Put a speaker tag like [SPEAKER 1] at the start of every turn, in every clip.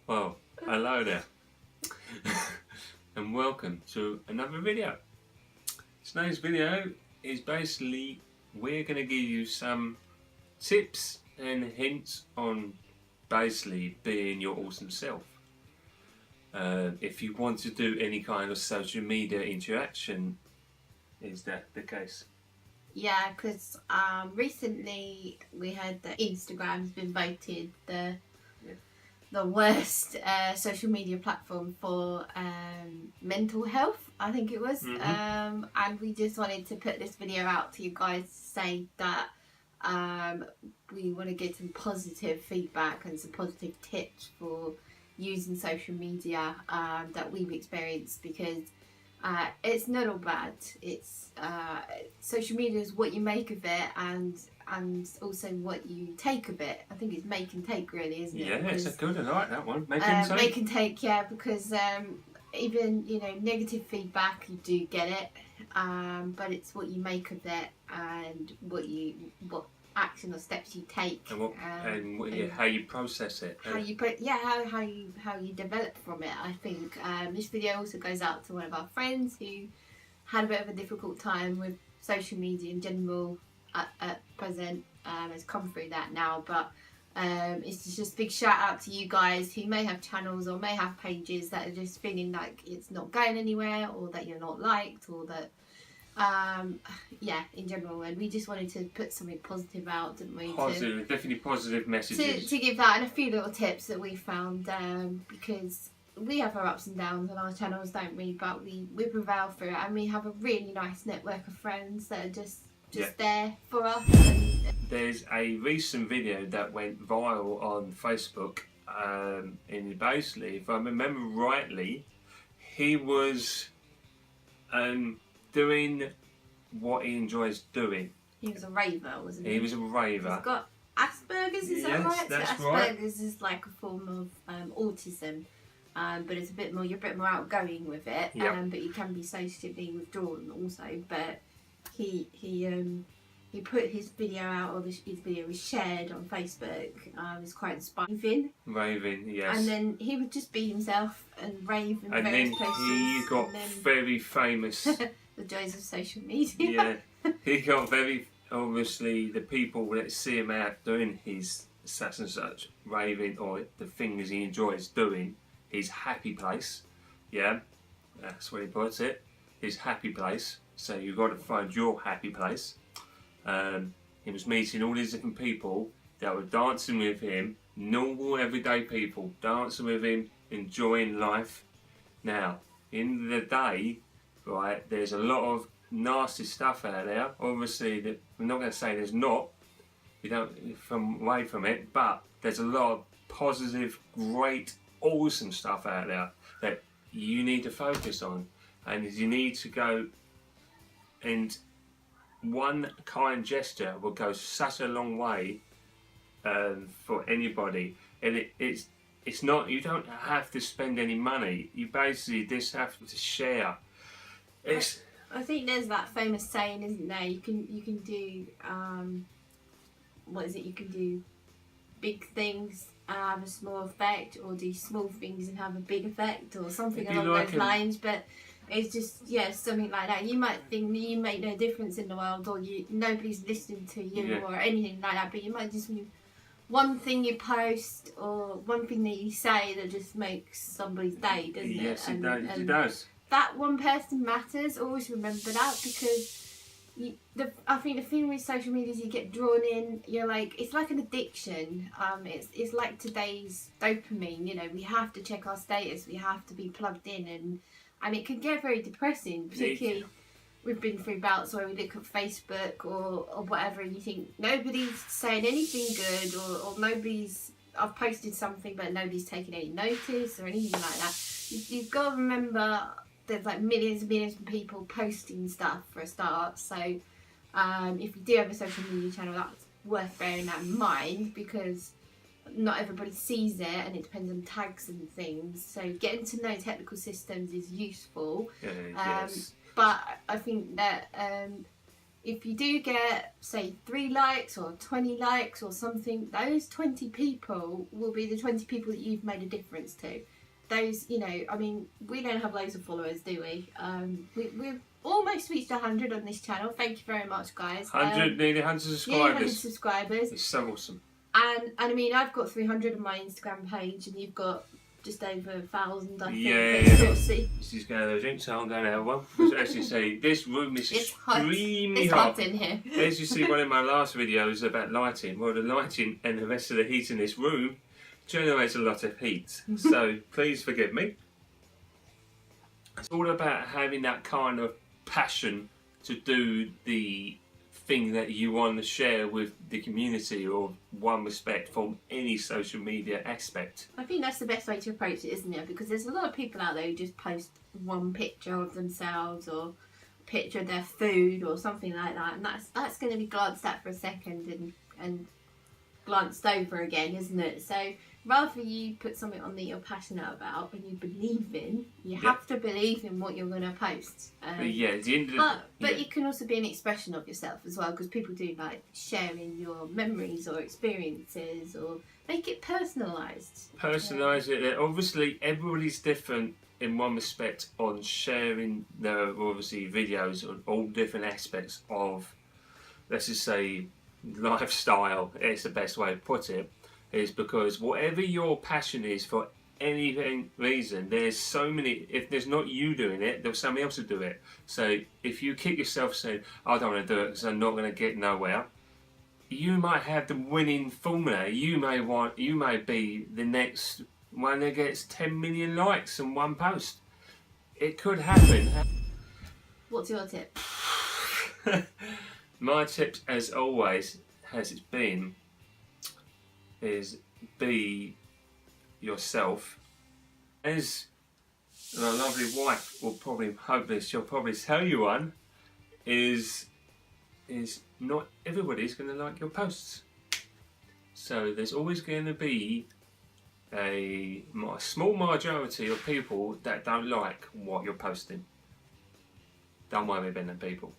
[SPEAKER 1] Well, hello there, and welcome to another video. Today's video is basically we're going to give you some tips and hints on basically being your awesome self. If you want to do any kind of social media interaction, is that the case?
[SPEAKER 2] Yeah, because recently we heard that Instagram's been voted the worst social media platform for mental health, I think it was. And we just wanted to put this video out to you guys to say that we want to get some positive feedback and some positive tips for using social media that we've experienced, because it's not all bad. It's social media is what you make of it, and also what you take of it. I think it's make and take, really, isn't it?
[SPEAKER 1] Yeah,
[SPEAKER 2] because,
[SPEAKER 1] it's a good. I like that one. Make and take.
[SPEAKER 2] Make and take, yeah, because even negative feedback, you do get it, but it's what you make of it and what action or steps you take,
[SPEAKER 1] and how you process it,
[SPEAKER 2] how you develop from it. I think this video also goes out to one of our friends who had a bit of a difficult time with social media in general at present, has come through that now, but it's just a big shout out to you guys who may have channels or may have pages that are just feeling like it's not going anywhere, or that you're not liked, or that in general, and we just wanted to put something positive out, didn't we?
[SPEAKER 1] Definitely positive messages.
[SPEAKER 2] To give that, and a few little tips that we found, because we have our ups and downs on our channels, don't we? But we prevail through it, and we have a really nice network of friends that are just there for us.
[SPEAKER 1] There's a recent video that went viral on Facebook, and basically, if I remember rightly, he was doing what he enjoys doing.
[SPEAKER 2] He was a raver, wasn't he?
[SPEAKER 1] He was a raver.
[SPEAKER 2] He's got Asperger's, is that right?
[SPEAKER 1] That's
[SPEAKER 2] Asperger's
[SPEAKER 1] right.
[SPEAKER 2] is like a form of autism, but it's you're a bit more outgoing with it.
[SPEAKER 1] Yep.
[SPEAKER 2] But you can be socially withdrawn also. But he put his video out, or his video was shared on Facebook. It's quite inspiring.
[SPEAKER 1] Raving, yes.
[SPEAKER 2] And then he would just be himself and rave in various places.
[SPEAKER 1] And then he got very famous.
[SPEAKER 2] The joys of social media.
[SPEAKER 1] Yeah, he got very, obviously, the people that see him out doing his such and such raving, or the things he enjoys doing, his happy place. Yeah, that's where he puts it, his happy place. So you've got to find your happy place. He was meeting all these different people that were dancing with him, normal everyday people, dancing with him, enjoying life. Now, in the day, right, there's a lot of nasty stuff out there. Obviously, I'm not going to say there's not. You don't away from it, but there's a lot of positive, great, awesome stuff out there that you need to focus on, and you need to go. And one kind gesture will go such a long way for anybody. And it's not. You don't have to spend any money. You basically just have to share.
[SPEAKER 2] I think there's that famous saying, isn't there? You can do what is it? You can do big things and have a small effect, or do small things and have a big effect, or something along those lines. But it's just something like that. You might think that you make no difference in the world, or nobody's listening to you, or anything like that. But you might just be one thing you post, or one thing that you say that just makes somebody's day, doesn't it?
[SPEAKER 1] Yes, it does.
[SPEAKER 2] That one person matters. Always remember that, because I think the thing with social media is you get drawn in. You're like, it's like an addiction. It's like today's dopamine. We have to check our status. We have to be plugged in, and it can get very depressing. Particularly, we've been through bouts where we look at Facebook or whatever, and you think nobody's saying anything good, or nobody's. I've posted something, but nobody's taking any notice or anything like that. You've got to remember, there's like millions and millions of people posting stuff for a start. So if you do have a social media channel, that's worth bearing that in mind, because not everybody sees it, and it depends on tags and things. So getting to know technical systems is useful.
[SPEAKER 1] Yes.
[SPEAKER 2] But I think that if you do get, say, 3 likes or 20 likes or something, those 20 people will be the 20 people that you've made a difference to. Those, you know, I mean, we don't have loads of followers, do we? We've almost reached 100 on this channel. Thank you very much, guys.
[SPEAKER 1] 100, nearly 100 subscribers.
[SPEAKER 2] Nearly 100 subscribers.
[SPEAKER 1] It's so awesome.
[SPEAKER 2] And I mean, I've got 300 on my Instagram page, and you've got just over 1,000, I think.
[SPEAKER 1] Yeah. She's going to have a drink, so I'm going to have one. Because as you say, this room is extremely hot.
[SPEAKER 2] It's hot in here.
[SPEAKER 1] As you see, one of my last videos about lighting. Well, the lighting and the rest of the heat in this room generates a lot of heat. So please forgive me. It's all about having that kind of passion to do the thing that you want to share with the community, or one respect from any social media aspect.
[SPEAKER 2] I think that's the best way to approach it, isn't it? Because there's a lot of people out there who just post one picture of themselves or a picture of their food or something like that, and that's going to be glanced at for a second and glanced over again, isn't it? So rather you put something on that you're passionate about and you believe in, you have to believe in what you're going to post.
[SPEAKER 1] Yeah, at the end of the,
[SPEAKER 2] but you can also be an expression of yourself as well, because people do like sharing your memories or experiences, or make it personalised.
[SPEAKER 1] Personalise it. Obviously, everybody's different in one respect on sharing their, obviously, videos on all different aspects of, let's just say, lifestyle. It's the best way to put it. Is because whatever your passion is for any reason, there's so many, if there's not you doing it, there's somebody else to do it. So if you kick yourself saying, I don't want to do it because I'm not going to get nowhere, you might have the winning formula. You may be the next one that gets 10 million likes on one post. It could happen.
[SPEAKER 2] What's your tip?
[SPEAKER 1] My tip, as always, has it been, is be yourself. As my lovely wife will probably, hopefully she'll probably tell you one, is not everybody's going to like your posts. So there's always going to be a small majority of people that don't like what you're posting. Don't worry about them people.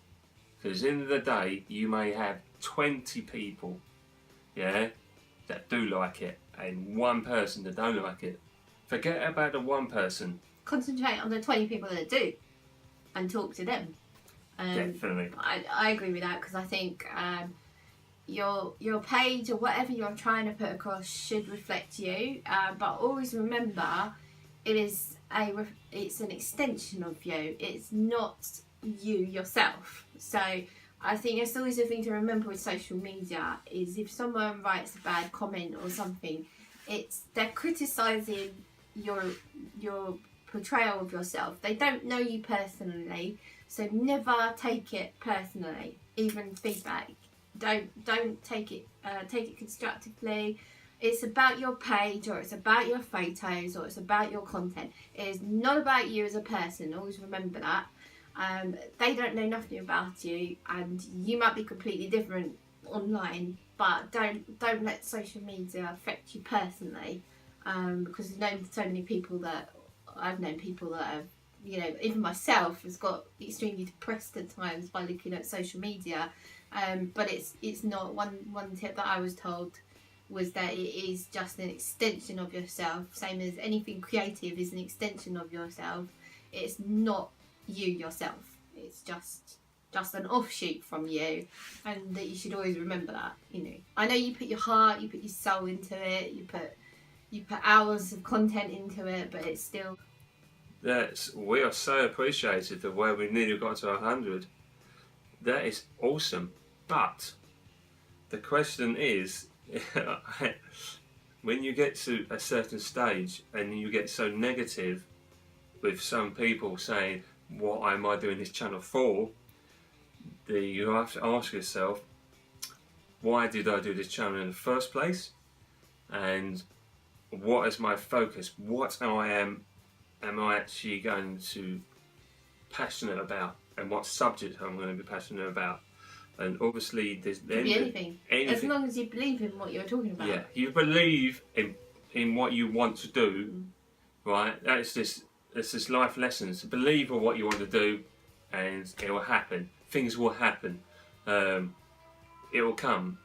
[SPEAKER 1] Because at the end of the day, you may have 20 people, yeah, that do like it, and one person that don't like it. Forget about the one person.
[SPEAKER 2] Concentrate on the 20 people that do, and talk to them.
[SPEAKER 1] Definitely.
[SPEAKER 2] I agree with that, because I think your page or whatever you're trying to put across should reflect you. But always remember, it's an extension of you. It's not you yourself. So I think it's always a thing to remember with social media, is if someone writes a bad comment or something, they're criticising your portrayal of yourself. They don't know you personally, so never take it personally. Even feedback, don't take it constructively. It's about your page, or it's about your photos, or it's about your content. It is not about you as a person. Always remember that. They don't know nothing about you, and you might be completely different online, but don't let social media affect you personally, because I've known so many people that have, you know, even myself has got extremely depressed at times by looking at social media, but it's not. One tip that I was told was that it is just an extension of yourself, same as anything creative is an extension of yourself. It's not you yourself, it's just an offshoot from you, and that you should always remember that. You know, I know you put your heart, you put your soul into it, you put hours of content into it, but it's still,
[SPEAKER 1] we are so appreciative of where we nearly got to 100. That is awesome. But the question is, when you get to a certain stage and you get so negative with some people saying, what am I doing this channel for? You have to ask yourself, why did I do this channel in the first place? And what is my focus? What am I actually going to passionate about, and what subject I'm going to be passionate about? And obviously there's
[SPEAKER 2] anything, as long as you believe in what you're talking about.
[SPEAKER 1] Yeah, you believe in what you want to do, right? It's just life lessons. Believe in what you want to do, and it will happen. Things will happen. It will come.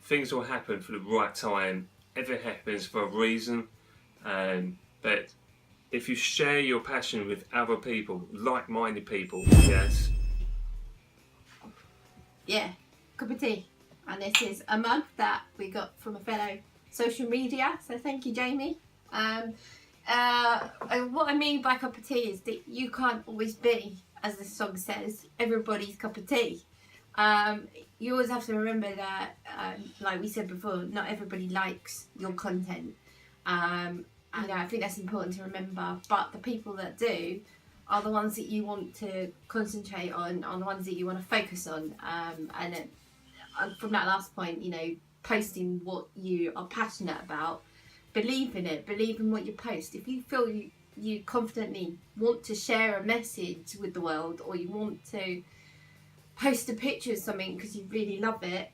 [SPEAKER 1] Things will happen for the right time. Everything happens for a reason. But if you share your passion with other people, like-minded people, yes.
[SPEAKER 2] Yeah, cup of tea. And this is a mug that we got from a fellow social media. So thank you, Jamie. What I mean by cup of tea is that you can't always be, as the song says, everybody's cup of tea. You always have to remember that, like we said before, not everybody likes your content. You know, I think that's important to remember. But the people that do are the ones that you want to concentrate on the ones that you want to focus on. From that last point, you know, posting what you are passionate about, believe in it, believe in what you post. If you feel you confidently want to share a message with the world, or you want to post a picture of something because you really love it,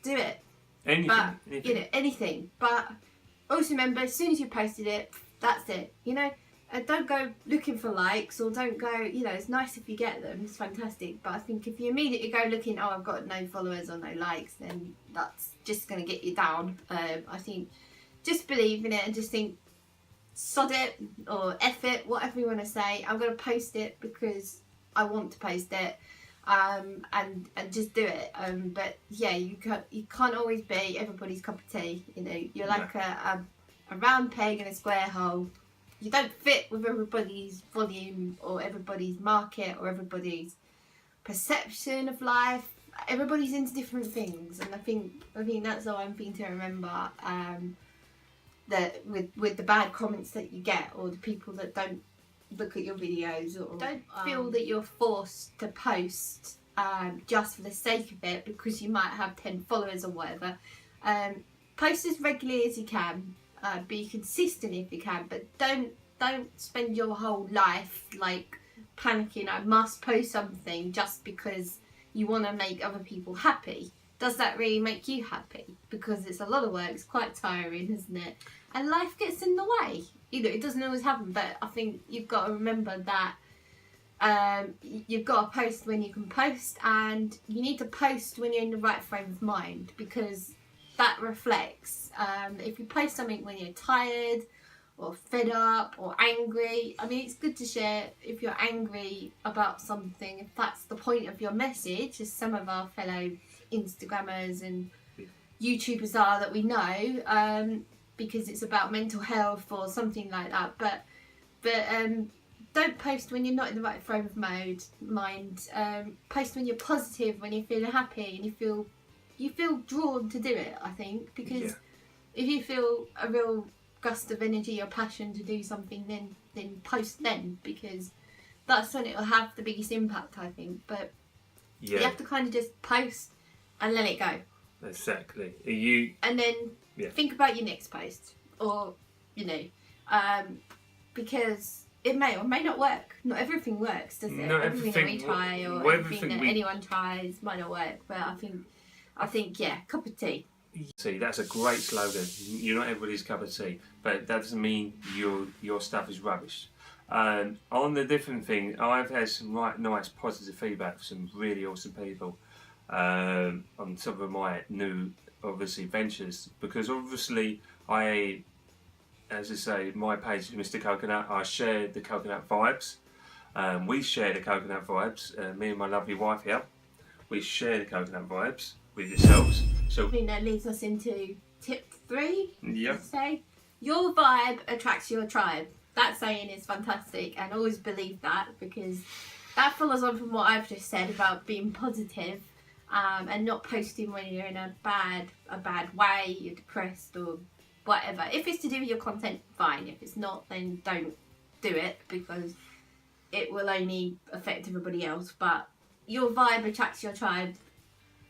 [SPEAKER 2] do it.
[SPEAKER 1] Anything.
[SPEAKER 2] You know, anything. But also remember, as soon as you posted it, that's it. You know, don't go looking for likes, or don't go, you know, it's nice if you get them, it's fantastic. But I think if you immediately go looking, oh, I've got no followers or no likes, then that's just going to get you down. I think just believe in it and just think, sod it, or F it, whatever you want to say. I'm going to post it because I want to post it. And just do it. But yeah, you can't always be everybody's cup of tea. You know, you're like a round peg in a square hole. You don't fit with everybody's volume, or everybody's market, or everybody's perception of life. Everybody's into different things, and I think that's the one thing to remember. That with the bad comments that you get, or the people that don't look at your videos, or don't feel that you're forced to post just for the sake of it because you might have 10 followers or whatever. Post as regularly as you can, be consistent if you can, but don't spend your whole life like panicking, I must post something just because you want to make other people happy. Does that really make you happy? Because it's a lot of work, it's quite tiring, isn't it? And life gets in the way. You know, it doesn't always happen, but I think you've got to remember that you've got to post when you can post, and you need to post when you're in the right frame of mind, because that reflects. If you post something when you're tired or fed up or angry, I mean, it's good to share if you're angry about something, if that's the point of your message, as some of our fellow Instagrammers and YouTubers are that we know, because it's about mental health or something like that. But don't post when you're not in the right frame of mind. Post when you're positive, when you're feeling happy, and you feel drawn to do it. I think, because if you feel a real gust of energy or passion to do something, then post then, because that's when it will have the biggest impact, I think. But you have to kind of just post and let it go.
[SPEAKER 1] Exactly.
[SPEAKER 2] And then think about your next post, or you know, because it may or may not work. Not everything works, does it?
[SPEAKER 1] Not
[SPEAKER 2] everything that we try, or everything that anyone tries might not work. But I think yeah, cup of tea.
[SPEAKER 1] See, that's a great slogan. You're not everybody's cup of tea, but that doesn't mean your stuff is rubbish. On the different thing, I've had some right nice positive feedback from some really awesome people on some of my new, obviously, ventures, because obviously as I say, my page is Mr. Coconut. I share the coconut vibes. We share the coconut vibes. Me and my lovely wife here, we share the coconut vibes with yourselves. So
[SPEAKER 2] I think that leads us into tip 3.
[SPEAKER 1] Yep.
[SPEAKER 2] Say, your vibe attracts your tribe. That saying is fantastic, and always believe that, because that follows on from what I've just said about being positive, and not posting when you're in a bad way, you're depressed or whatever. If it's to do with your content, fine. If it's not, then don't do it, because it will only affect everybody else. But your vibe attracts your tribe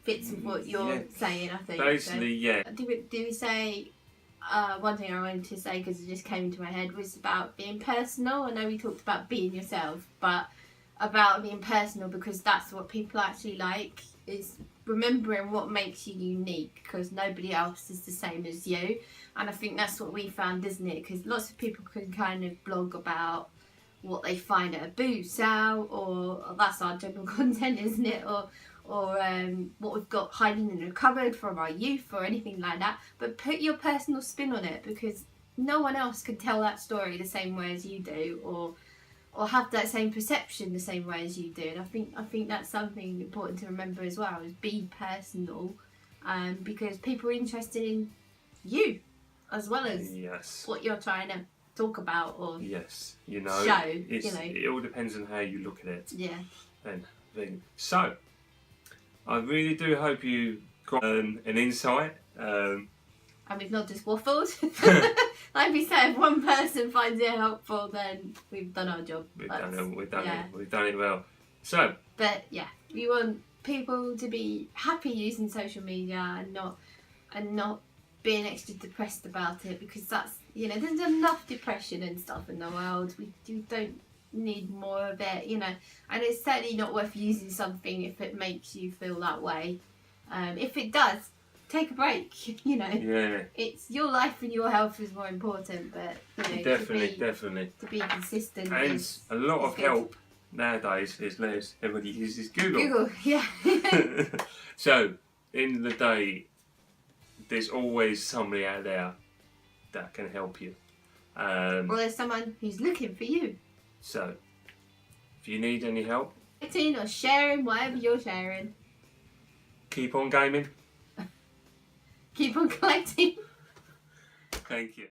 [SPEAKER 2] fits with what you're saying, I think.
[SPEAKER 1] Basically,
[SPEAKER 2] so, do we say, one thing I wanted to say, because it just came into my head, was about being personal. I know we talked about being yourself, but about being personal, because that's what people actually like, is remembering what makes you unique, because nobody else is the same as you. And I think that's what we found, isn't it? Because lots of people can kind of blog about what they find at a boot sale, or that's our general content, isn't it? what we've got hiding in a cupboard from our youth or anything like that, but put your personal spin on it, because no one else can tell that story the same way as you do, or have that same perception the same way as you do. And I think that's something important to remember as well, is be personal, because people are interested in you as well as what you're trying to talk about or show.
[SPEAKER 1] It all depends on how you look at it.
[SPEAKER 2] Yeah.
[SPEAKER 1] And so, I really do hope you got an insight.
[SPEAKER 2] And we've not just waffled. Like we said, if one person finds it helpful, then we've done our job.
[SPEAKER 1] We've done it well. So,
[SPEAKER 2] but yeah, we want people to be happy using social media and not being extra depressed about it, because that's, there's enough depression and stuff in the world. We don't need more of it, and it's certainly not worth using something if it makes you feel that way. If it does, take a break. It's your life and your health is more important, but
[SPEAKER 1] definitely
[SPEAKER 2] to be consistent.
[SPEAKER 1] And a lot of help nowadays is everybody uses
[SPEAKER 2] Google, yeah.
[SPEAKER 1] So in the day, there's always somebody out there that can help you.
[SPEAKER 2] Well, there's someone who's looking for you.
[SPEAKER 1] So if you need any help,
[SPEAKER 2] or sharing whatever you're sharing,
[SPEAKER 1] keep on gaming.
[SPEAKER 2] Keep on collecting.
[SPEAKER 1] Thank you.